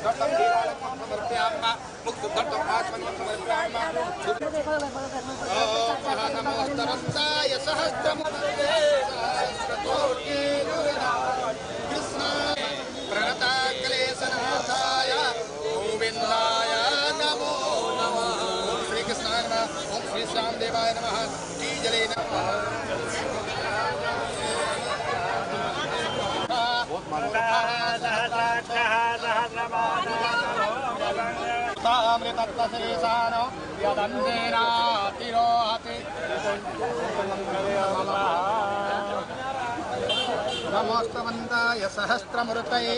दत्तं दीनानां समर्पयामः मुक्तदत्तं आत्मनं समर्पयामः ओम नमोस्तरन्ताय सहस्रमुखे सहस्रकोटि कृष्णाय प्रणताक्लेशनाथाय गोविन्दाय नमो नमः ओम श्री कृष्णाय नमः ओम श्री श्यामदेवाय नमः की जले नमः अमृतत्वशेषानो यदन्तेनातिरोहति नमोस्तवन्ताय सहस्रमूर्तये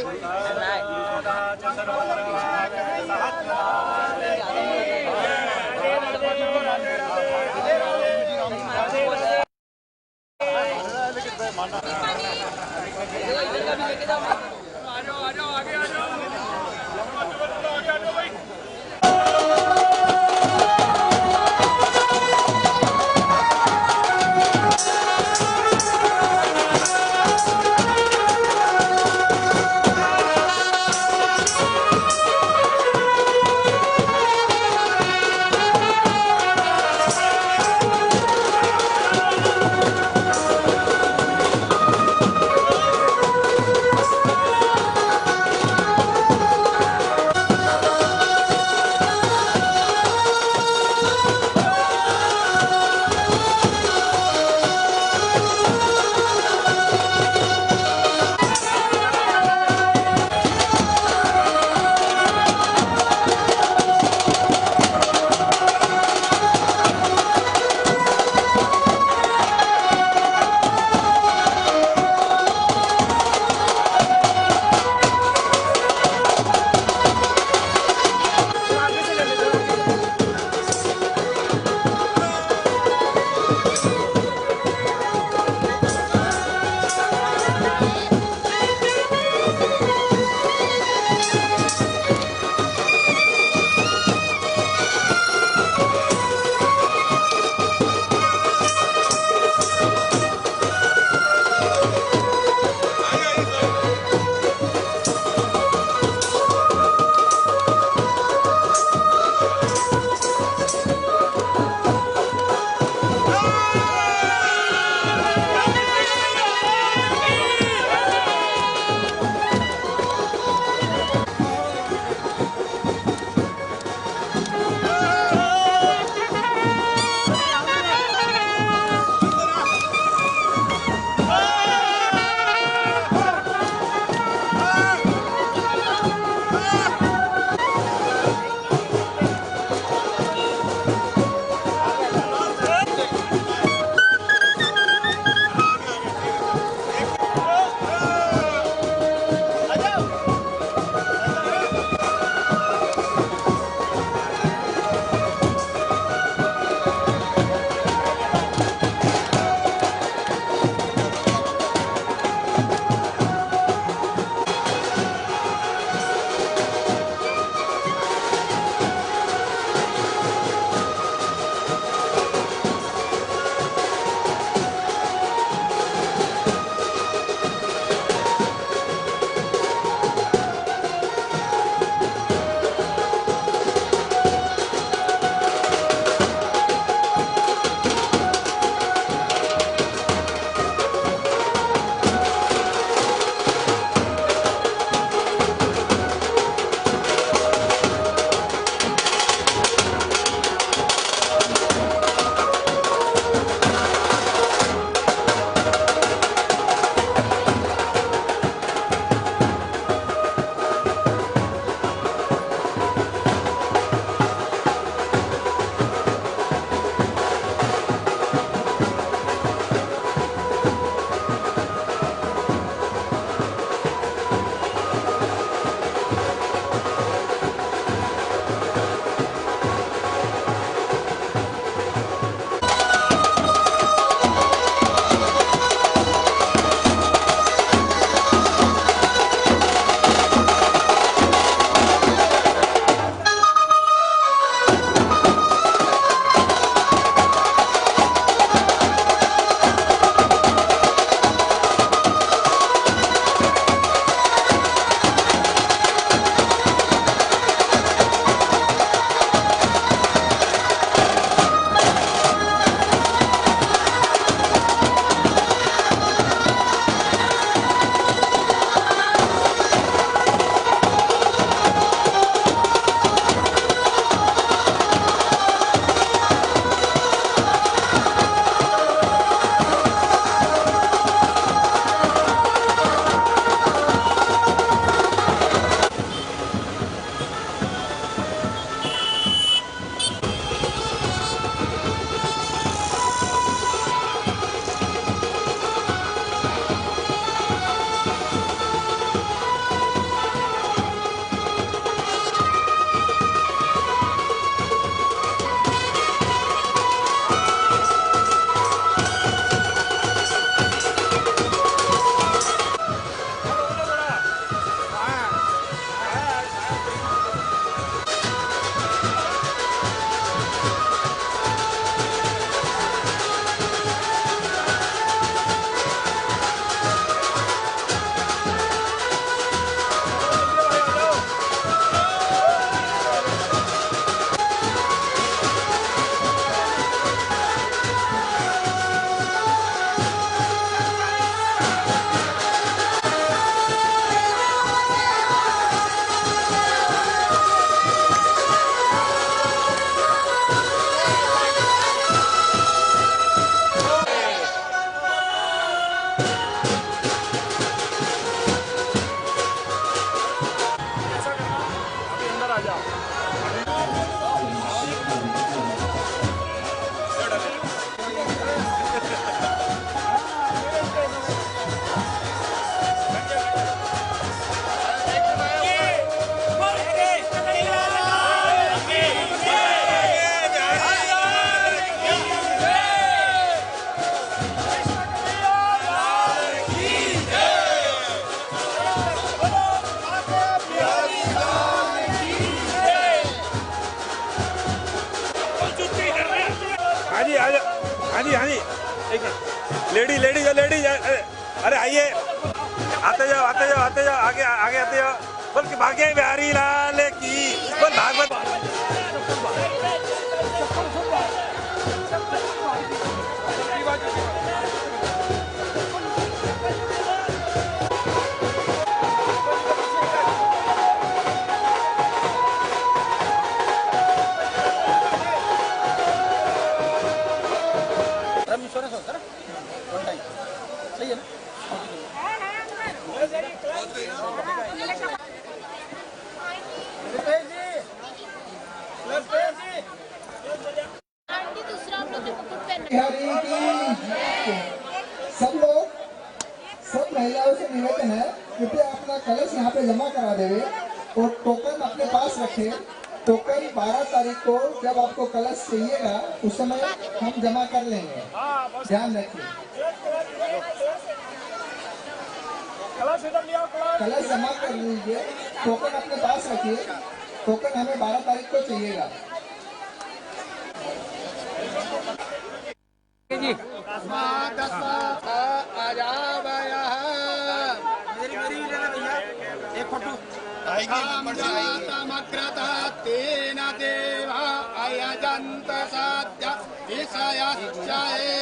हाँ जी एक मिनट। लेडी अरे आइए, आते जाओ आगे आते जाओ। बोल के भाग्य बिहारी लाल की, बोल भागवत। सब महिलाओं से निवेदन है, कृपया अपना कलश यहाँ पे जमा करा देवे और टोकन अपने पास रखे। टोकन 12 तारीख को जब आपको कलश चाहिएगा उस समय हम जमा कर लेंगे, ध्यान रखिए। कलश जमा कर लीजिए, टोकन अपने पास रखिए। टोकन हमें 12 तारीख को चाहिएगा। तेन देवा अयजन्त साध्य विषयश्चये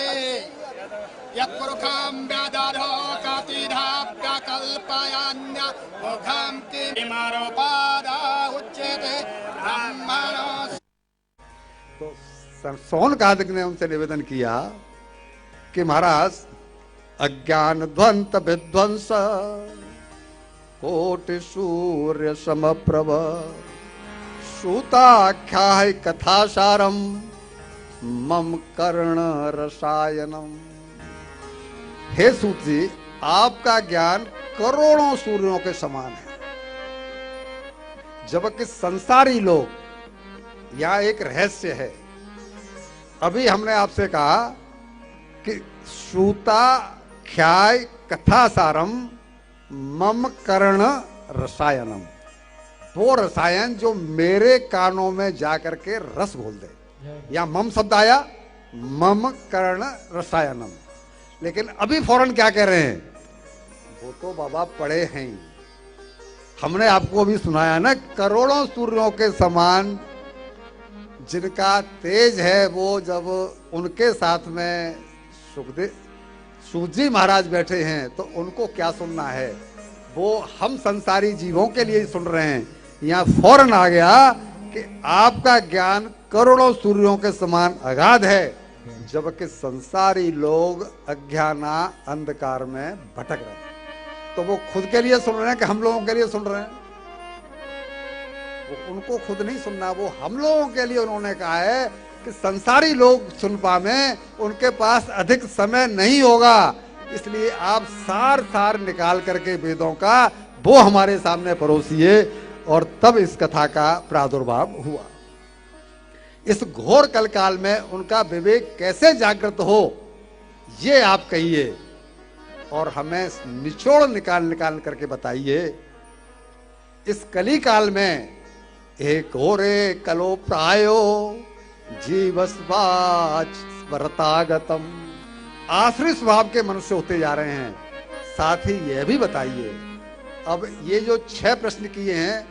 यत्पुरुषां व्यादधो कतिधाप्य कल्पयन्य मुखं किमरोपादा उच्यते ब्रह्मणो। तो सोनकादिक ने उनसे निवेदन किया कि महाराज, अज्ञान ध्वंत विध्वंस कोटि सूर्य समप्रभ श्रुताख्या कथासारम मम कर्ण रसायनम। हे सूत जी, आपका ज्ञान करोड़ों सूर्यों के समान है, जबकि संसारी लोग, यहां एक रहस्य है। अभी हमने आपसे कहा कि श्रुता ख्याय कथासारम मम कर्ण रसायनम, वो रसायन जो मेरे कानों में जाकर के रस घोल दे। या मम शब्द आया, मम कर्ण रसायनम। लेकिन अभी फौरन क्या कह रहे हैं, वो तो बाबा पढ़े हैं। हमने आपको अभी सुनाया ना, करोड़ों सूर्यों के समान जिनका तेज है, वो जब उनके साथ में सूजी महाराज बैठे हैं तो उनको क्या सुनना है, वो हम संसारी जीवों के लिए सुन रहे हैं। यहाँ फौरन आ गया कि आपका ज्ञान करोड़ों सूर्यों के समान अगाध है, जबकि संसारी लोग अज्ञाना अंधकार में भटक रहे हैं। तो वो खुद के लिए सुन रहे हैं कि हम लोगों के लिए सुन रहे हैं? वो उनको खुद नहीं सुनना, वो हम लोगों के लिए उन्होंने कहा है कि संसारी लोग सुन पाए, उनके पास अधिक समय नहीं होगा, इसलिए आप सार निकाल करके वेदों का वो हमारे सामने परोसिए। और तब इस कथा का प्रादुर्भाव हुआ। इस घोर कलकाल में उनका विवेक कैसे जागृत हो, ये आप कहिए और हमें निचोड़ निकाल करके बताइए। इस कली काल में एक घोरे कलो प्रायो जीवस्वाच स्मरतागतम, आश्रित स्वभाव के मनुष्य होते जा रहे हैं। साथ ही यह भी बताइए, अब ये जो 6 प्रश्न किए हैं,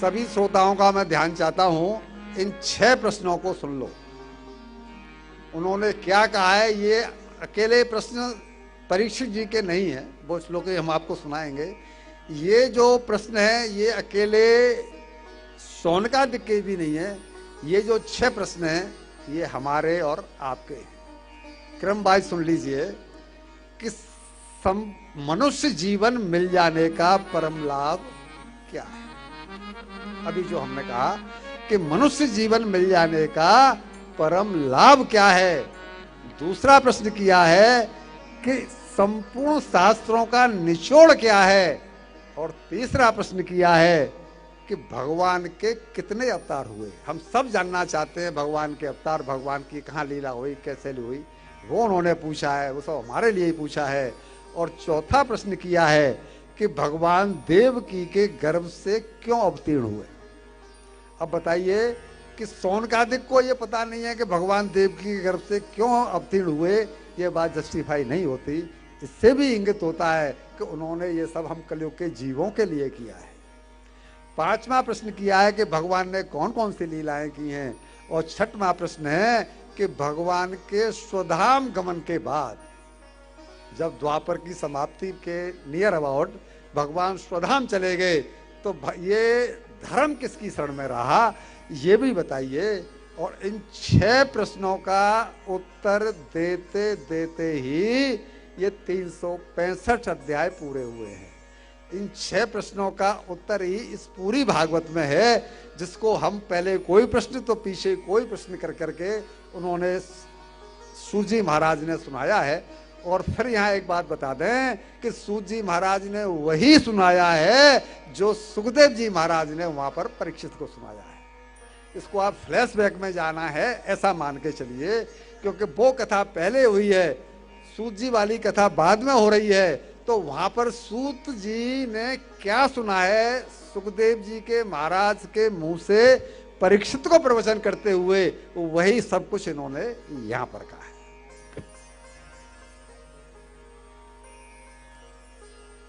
सभी श्रोताओं का मैं ध्यान चाहता हूं, इन 6 प्रश्नों को सुन लो। उन्होंने क्या कहा है, ये अकेले प्रश्न परीक्षित जी के नहीं है, वो श्लोक हम आपको सुनाएंगे। ये जो प्रश्न है ये अकेले सोनकादिक के भी नहीं है, ये जो 6 प्रश्न हैं ये हमारे और आपके हैं। क्रम वाइज सुन लीजिए कि मनुष्य जीवन मिल जाने का परम लाभ क्या है। अभी जो हमने कहा कि मनुष्य जीवन मिल जाने का परम लाभ क्या है। दूसरा प्रश्न किया है कि संपूर्ण शास्त्रों का निचोड़ क्या है। और तीसरा प्रश्न किया है कि भगवान के कितने अवतार हुए। हम सब जानना चाहते हैं भगवान के अवतार, भगवान की कहाँ लीला हुई, कैसे हुई। वो उन्होंने पूछा है, वो सब हमारे लिए ही पूछा है। और चौथा प्रश्न किया है कि भगवान देवकी के गर्भ से क्यों अवतीर्ण हुए। अब बताइए कि शौनकादिक को ये पता नहीं है कि भगवान देवकी के गर्भ से क्यों अवतीर्ण हुए, ये बात जस्टिफाई नहीं होती। इससे भी इंगित होता है कि उन्होंने ये सब हम कलयुग के जीवों के लिए किया है। पांचवा प्रश्न किया है कि भगवान ने कौन कौन सी लीलाएं की हैं। और छठवां प्रश्न है कि भगवान के स्वधाम गमन के बाद, जब द्वापर की समाप्ति के नियर अबाउट भगवान स्वधाम चले गए, तो ये धर्म किसकी शरण में रहा, ये भी बताइए। और इन 6 प्रश्नों का उत्तर देते देते ही ये 365 अध्याय पूरे हुए हैं। इन 6 प्रश्नों का उत्तर ही इस पूरी भागवत में है, जिसको हम पहले कोई प्रश्न तो पीछे कोई प्रश्न कर करके उन्होंने सूत जी महाराज ने सुनाया है। और फिर यहाँ एक बात बता दें कि सूत जी महाराज ने वही सुनाया है जो सुखदेव जी महाराज ने वहां पर परीक्षित को सुनाया है। इसको आप फ्लैशबैक में जाना है ऐसा मान के चलिए, क्योंकि वो कथा पहले हुई है, सूत जी वाली कथा बाद में हो रही है। तो वहां पर सूत जी ने क्या सुना है, सुखदेव जी के महाराज के मुंह से परीक्षित को प्रवचन करते हुए, वही सब कुछ इन्होंने यहां पर कहा है।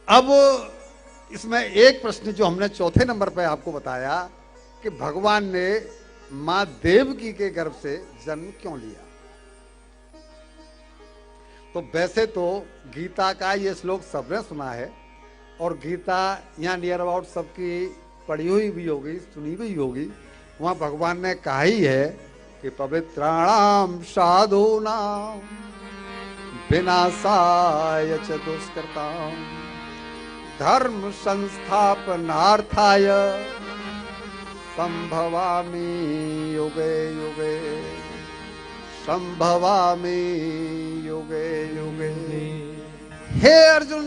अब इसमें एक प्रश्न जो हमने चौथे नंबर पे आपको बताया कि भगवान ने मां देवकी के गर्भ से जन्म क्यों लिया। तो वैसे तो गीता का ये श्लोक सबने सुना है, और गीता यहाँ नियर अबाउट सबकी पढ़ी हुई भी होगी, सुनी भी होगी। वहां भगवान ने कहा ही है कि पवित्राणाम साधूनाम विनाशाय च दुष्कृताम धर्म संस्थापनार्थाय संभवामि युगे युगे, संभवामि युगे युगे। हे अर्जुन,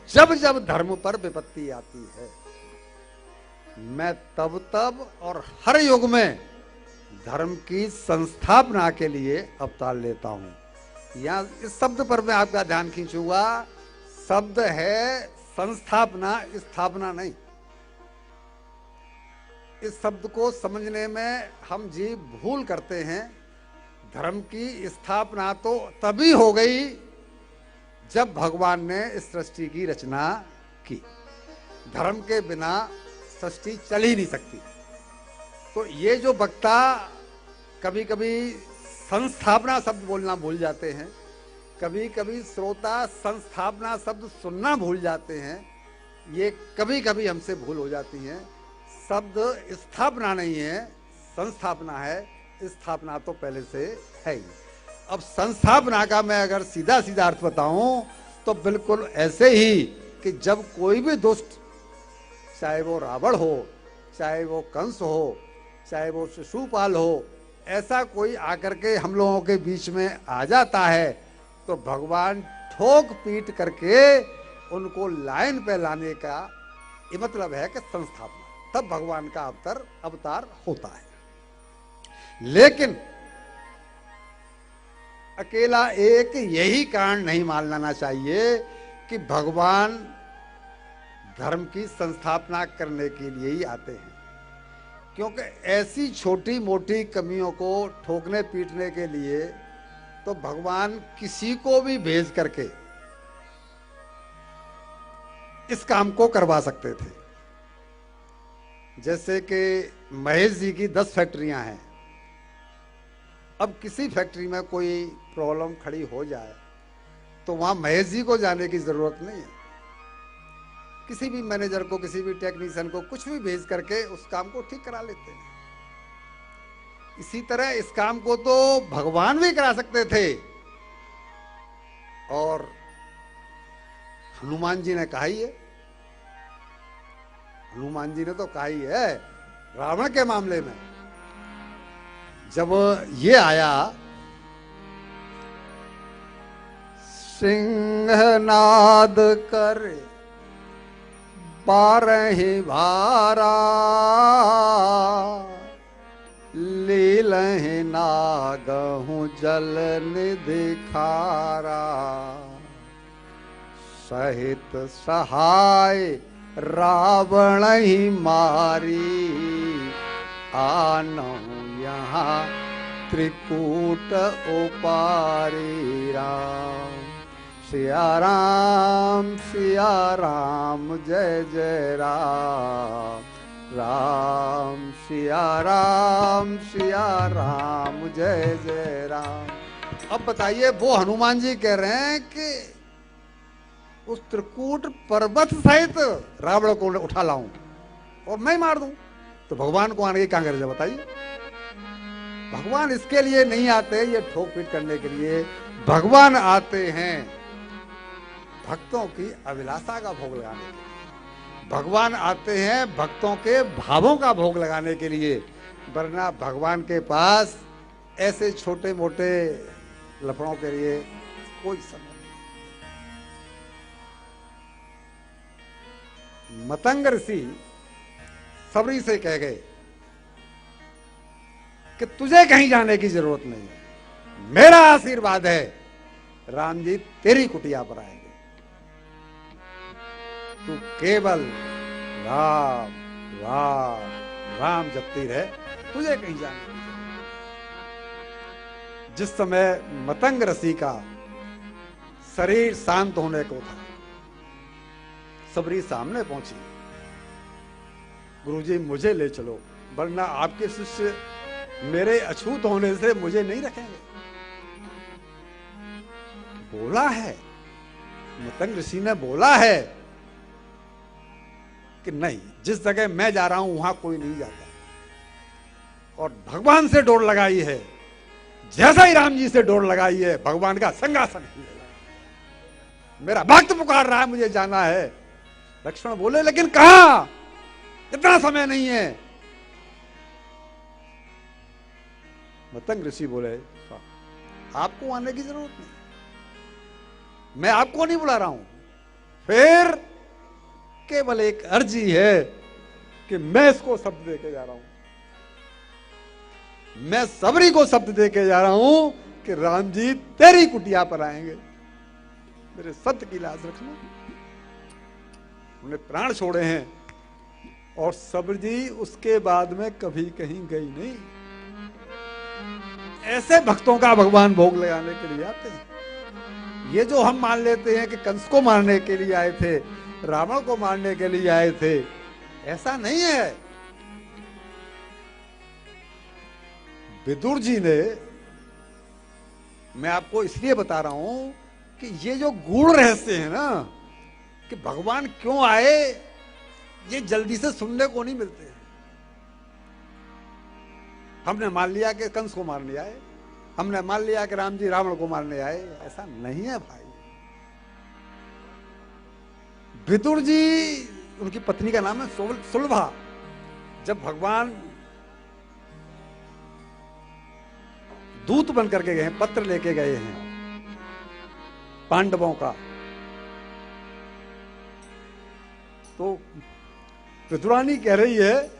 जब जब धर्म पर विपत्ति आती है, मैं तब तब और हर युग में धर्म की संस्थापना के लिए अवतार लेता हूं। यहां इस शब्द पर मैं आपका ध्यान खींचूंगा। शब्द है संस्थापना, स्थापना नहीं। इस शब्द को समझने में हम जी भूल करते हैं। धर्म की स्थापना तो तभी हो गई जब भगवान ने इस सृष्टि की रचना की। धर्म के बिना सृष्टि चल ही नहीं सकती। तो ये जो वक्ता कभी कभी संस्थापना शब्द बोलना भूल जाते हैं, कभी कभी श्रोता संस्थापना शब्द सुनना भूल जाते हैं, ये कभी कभी हमसे भूल हो जाती है। शब्द स्थापना नहीं है, संस्थापना है। स्थापना तो पहले से है ही। अब संस्थापना का मैं अगर सीधा सीधा अर्थ बताऊं तो बिल्कुल ऐसे ही कि जब कोई भी दुष्ट, चाहे वो रावण हो, चाहे वो कंस हो, चाहे वो शिशुपाल हो, ऐसा कोई आकर के हम लोगों के बीच में आ जाता है, तो भगवान ठोक पीट करके उनको लाइन पे लाने का ये मतलब है कि संस्थापना, तब भगवान का अवतार होता है। लेकिन अकेला एक यही कारण नहीं मान लेना चाहिए कि भगवान धर्म की संस्थापना करने के लिए ही आते हैं, क्योंकि ऐसी छोटी मोटी कमियों को ठोकने पीटने के लिए तो भगवान किसी को भी भेज करके इस काम को करवा सकते थे। जैसे कि महेश जी की 10 फैक्ट्रियां हैं। अब किसी फैक्ट्री में कोई प्रॉब्लम खड़ी हो जाए तो वहां महेश जी को जाने की जरूरत नहीं है। किसी भी मैनेजर को, किसी भी टेक्नीशियन को कुछ भी भेज करके उस काम को ठीक करा लेते हैं। इसी तरह इस काम को तो भगवान भी करा सकते थे, और हनुमान जी ने कहा ही है, हनुमान जी ने तो कहा ही है रावण के मामले में। जब ये आया, सिंहनाद कर 12 भारा ले खेलहि नागहु जल निधि खारा, सहित सहाय रावण ही मारी, आनहु यहाँ त्रिकूट उपारी। राम सिया राम जय जय राम, राम सिया राम जय जय राम। अब बताइए, वो हनुमान जी कह रहे हैं कि उस त्रिकूट पर्वत सहित रावण को उठा लाऊं और मैं मार दूं, तो भगवान को आने की क्या गरज है बताइए। भगवान इसके लिए नहीं आते ये ठोक पीट करने के लिए, भगवान आते हैं भक्तों की अभिलाषा का भोग लगाने के लिए, भगवान आते हैं भक्तों के भावों का भोग लगाने के लिए। वरना भगवान के पास ऐसे छोटे मोटे लफड़ों के लिए कोई समय नहीं। मतंग ऋषि सबरी से कह गए कि तुझे कहीं जाने की जरूरत नहीं है, मेरा आशीर्वाद है राम जी तेरी कुटिया पर आएंगे, तू केवल राम राम राम जपती रहे, तुझे कहीं जाने की जरूरत नहीं। जिस समय मतंग ऋषि का शरीर शांत होने को था, सबरी सामने पहुंची, गुरुजी मुझे ले चलो, वरना आपके शिष्य मेरे अछूत होने से मुझे नहीं रखेंगे। बोला है, मतंग ऋषि ने बोला है कि नहीं, जिस जगह मैं जा रहा हूं वहां कोई नहीं जाता, और भगवान से डोर लगाई है, जैसा ही राम जी से डोर लगाई है, भगवान का संगासन हिलेगा। मेरा भक्त पुकार रहा है, मुझे जाना है। लक्ष्मण बोले लेकिन कहां, इतना समय नहीं है। मतंग ऋषि बोले आपको आने की जरूरत नहीं, मैं आपको नहीं बुला रहा हूं, फिर केवल एक अर्जी है कि मैं इसको शब्द देके जा रहा हूं, मैं सबरी को शब्द देके जा रहा हूं कि राम जी तेरी कुटिया पर आएंगे, मेरे सत्य की लाज रखना। उन्हें प्राण छोड़े हैं और सबरी जी उसके बाद में कभी कहीं गई नहीं। ऐसे भक्तों का भगवान भोग लगाने के लिए आते हैं। ये जो हम मान लेते हैं कि कंस को मारने के लिए आए थे, रावण को मारने के लिए आए थे, ऐसा नहीं है। विदुर जी ने, मैं आपको इसलिए बता रहा हूं कि ये जो गूढ़ रहस्य है ना कि भगवान क्यों आए, ये जल्दी से सुनने को नहीं मिलते। हमने मान लिया कि कंस को मारने आए, हमने मान लिया कि राम जी रावण को मारने आए, ऐसा नहीं है भाई। विदुर जी, उनकी पत्नी का नाम है सुलभा, जब भगवान दूत बन करके गए हैं, पत्र लेके गए हैं पांडवों का, तो विदुरानी कह रही है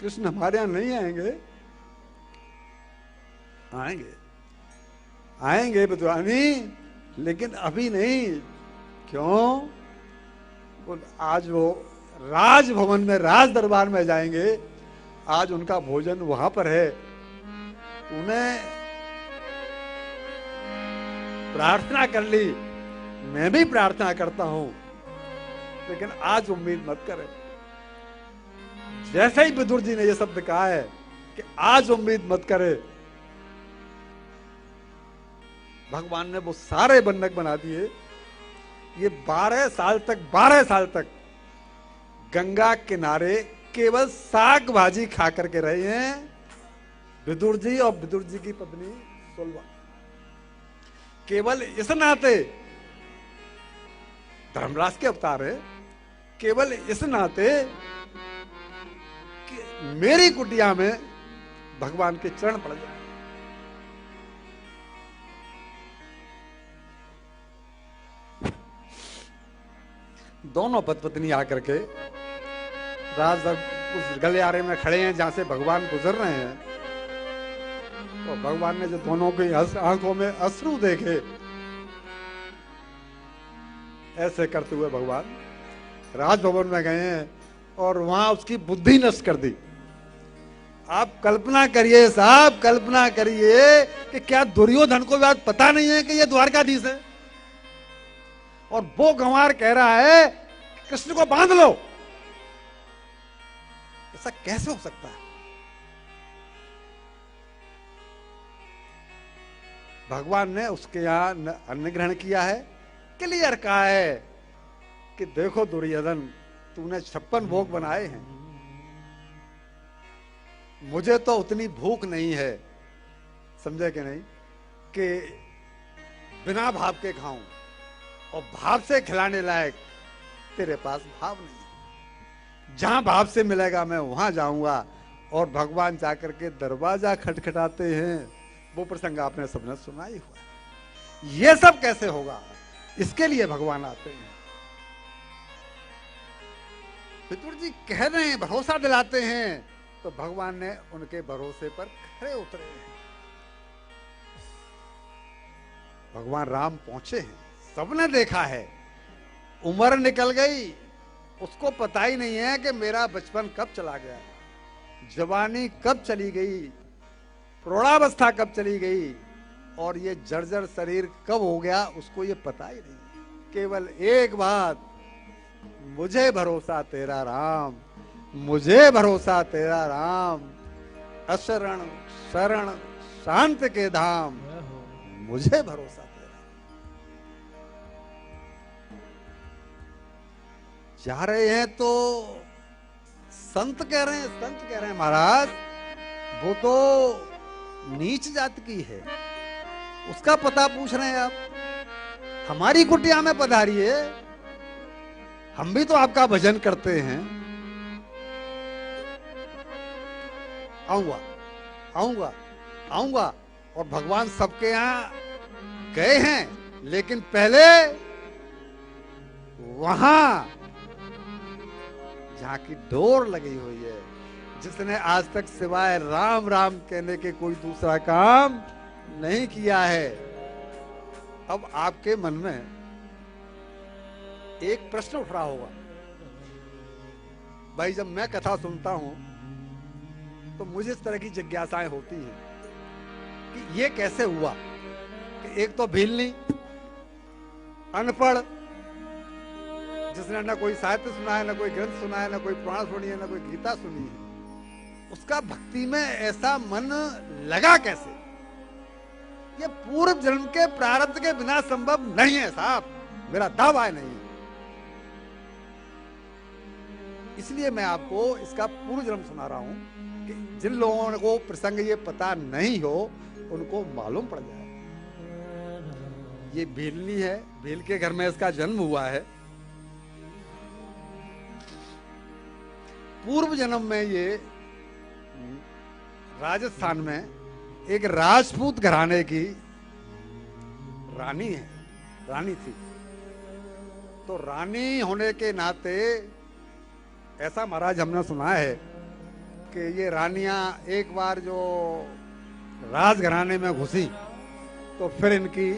कृष्ण हमारे यहां नहीं आएंगे। आएंगे आएंगे विदुरानी, लेकिन अभी नहीं। क्यों? आज वो राजभवन में, राज दरबार में जाएंगे, आज उनका भोजन वहां पर है। उन्हें प्रार्थना कर ली, मैं भी प्रार्थना करता हूं, लेकिन आज उम्मीद मत करें। जैसे ही विदुर जी ने यह शब्द कहा है कि आज उम्मीद मत करे, भगवान ने वो सारे बंधक बना दिए। ये 12 साल तक गंगा किनारे केवल साग भाजी खा करके रहे हैं विदुर जी और विदुर जी की पत्नी सुलभा। केवल इस नाते, धर्मराज के अवतार है, केवल इस नाते कि मेरी कुटिया में भगवान के चरण पड़ जाए। दोनों पति पत्नी आकर के उस गलियारे में खड़े हैं जहां से भगवान गुजर रहे हैं, तो भगवान ने जो दोनों की आंखों में अश्रु देखे, ऐसे करते हुए भगवान राजभवन में गए हैं और वहां उसकी बुद्धि नष्ट कर दी। आप कल्पना करिए साहब, कल्पना करिए कि क्या दुर्योधन को बात पता नहीं है कि ये द्वारकाधीश है, और वो गंवार कह रहा है कृष्ण को बांध लो। ऐसा कैसे हो सकता है? भगवान ने उसके यहां अन्न ग्रहण किया है, क्लियर कहा है कि देखो दुर्योधन, तूने 56 भोग बनाए हैं, मुझे तो उतनी भूख नहीं है, समझे कि नहीं, कि बिना भाव के खाऊं, और भाव से खिलाने लायक तेरे पास भाव नहीं। जहां भाव से मिलेगा मैं वहां जाऊंगा। और भगवान जाकर के दरवाजा खटखटाते हैं, वो प्रसंग आपने सबने सुना ही हुआ। ये सब कैसे होगा? इसके लिए भगवान आते हैं। पितुर जी कह रहे हैं, भरोसा दिलाते हैं, तो भगवान ने उनके भरोसे पर खरे उतरे हैं। भगवान राम पहुंचे हैं, सबने देखा है। उम्र निकल गई, उसको पता ही नहीं है कि मेरा बचपन कब चला गया, जवानी कब चली गई, प्रौढ़ावस्था कब चली गई, और ये जर्जर शरीर कब हो गया, उसको ये पता ही नहीं। केवल एक बात, मुझे भरोसा तेरा राम, मुझे भरोसा तेरा राम, अशरण शरण शांत के धाम, मुझे भरोसा तेरा। जा रहे हैं तो संत कह रहे हैं, संत कह रहे हैं महाराज वो तो नीच जात की है, उसका पता पूछ रहे हैं आप। हमारी कुटिया में पधारिए, हम भी तो आपका भजन करते हैं। आऊंगा आऊंगा आऊंगा। और भगवान सबके यहां गए हैं, लेकिन पहले वहां जहां की डोर लगी हुई है, जिसने आज तक सिवाय राम राम कहने के कोई दूसरा काम नहीं किया है। अब आपके मन में एक प्रश्न उठ रहा होगा, भाई जब मैं कथा सुनता हूं तो मुझे इस तरह की जिज्ञासाएं होती हैं कि ये कैसे हुआ कि एक तो भीलनी, अनपढ़, जिसने ना कोई साहित्य सुना है, ना कोई ग्रंथ सुना है, ना कोई पुराण सुनी है, ना कोई गीता सुनी है, उसका भक्ति में ऐसा मन लगा कैसे? ये पूर्व जन्म के प्रारब्ध के बिना संभव नहीं है साहब, मेरा दावा नहीं। इसलिए मैं आपको इसका पूर्व जन्म सुना रहा हूं कि जिन लोगों को प्रसंग ये पता नहीं हो उनको मालूम पड़ जाए। ये भीलनी है, भील के घर में इसका जन्म हुआ है। पूर्व जन्म में ये राजस्थान में एक राजपूत घराने की रानी है, रानी थी। तो रानी होने के नाते ऐसा महाराज हमने सुना है कि ये रानियां एक बार जो राजघराने में घुसी तो फिर इनकी